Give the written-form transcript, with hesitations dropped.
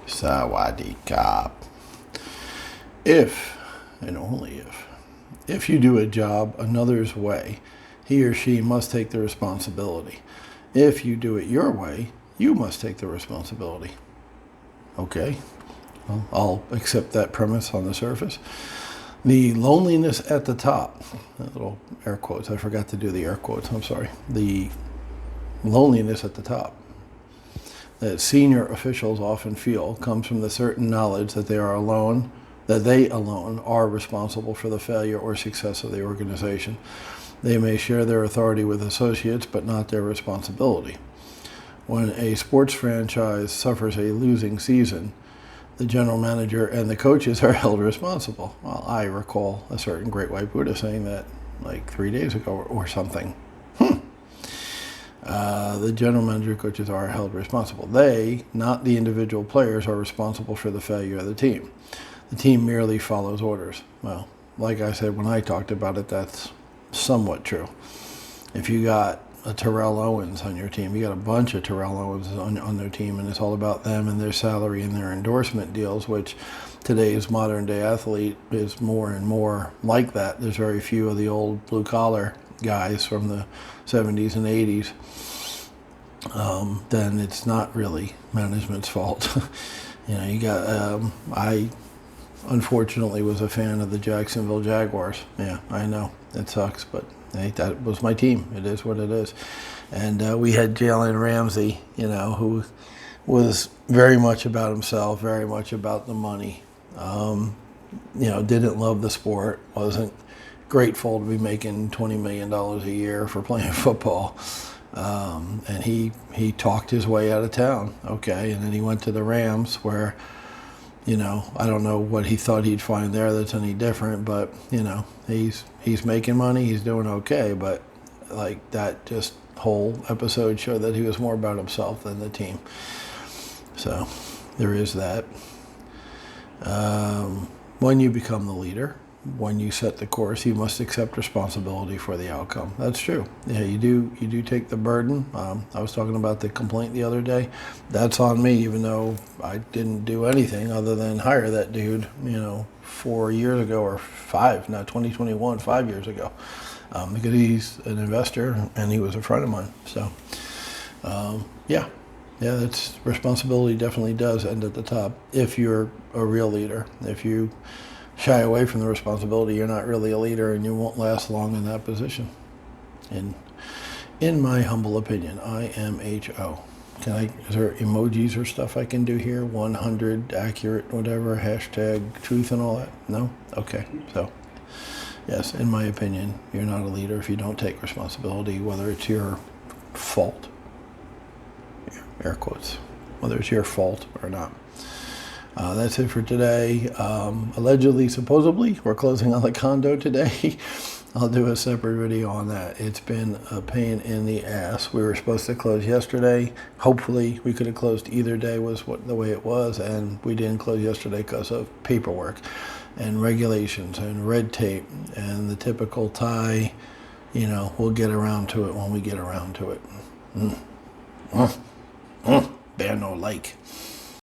Sawadee Kap. If, and only if you do a job another's way, he or she must take the responsibility. If you do it your way, you must take the responsibility. Okay, well, I'll accept that premise on the surface. The loneliness at the top, little air quotes, I forgot to do the air quotes, I'm sorry. The loneliness at the top that senior officials often feel comes from the certain knowledge that they alone are responsible for the failure or success of the organization. They may share their authority with associates, but not their responsibility. When a sports franchise suffers a losing season, the general manager and the coaches are held responsible. Well, I recall a certain great white Buddha saying that like 3 days ago or something. The general manager and coaches are held responsible. They, not the individual players, are responsible for the failure of the team. The team merely follows orders. Well, like I said when I talked about it, that's somewhat true. If you got a Terrell Owens on your team, you got a bunch of Terrell Owens on their team, and it's all about them and their salary and their endorsement deals, which today's modern day athlete is more and more like that. There's very few of the old blue collar guys from the 70s and 80s. Then it's not really management's fault. You got, I unfortunately was a fan of the Jacksonville Jaguars. Yeah, I know, it sucks, but hey, that was my team. It is what it is. And we had Jalen Ramsey, who was very much about himself, very much about the money. Didn't love the sport, wasn't grateful to be making $20 million a year for playing football. And he talked his way out of town, okay? And then he went to the Rams where, I don't know what he thought he'd find there that's any different, but, he's making money, he's doing okay, but like that just whole episode showed that he was more about himself than the team. So there is that. When you become the leader, when you set the course, you must accept responsibility for the outcome. That's true. Yeah, you do take the burden. I was talking about the complaint the other day. That's on me, even though I didn't do anything other than hire that dude, 4 years ago or 2021, 5 years ago, because he's an investor and he was a friend of mine. So, yeah, that's responsibility definitely does end at the top if you're a real leader. If you shy away from the responsibility, you're not really a leader and you won't last long in that position. And in my humble opinion, IMHO. Is there emojis or stuff I can do here? 100 accurate, whatever, hashtag truth and all that? No? Okay. So, yes, in my opinion, you're not a leader if you don't take responsibility, whether it's your fault, air quotes, whether it's your fault or not. That's it for today. Allegedly, supposedly, we're closing on the condo today. I'll do a separate video on that. It's been a pain in the ass. We were supposed to close yesterday. Hopefully, we could have closed either day was the way it was, and we didn't close yesterday because of paperwork and regulations and red tape and the typical tie. We'll get around to it when we get around to it. Bear no like.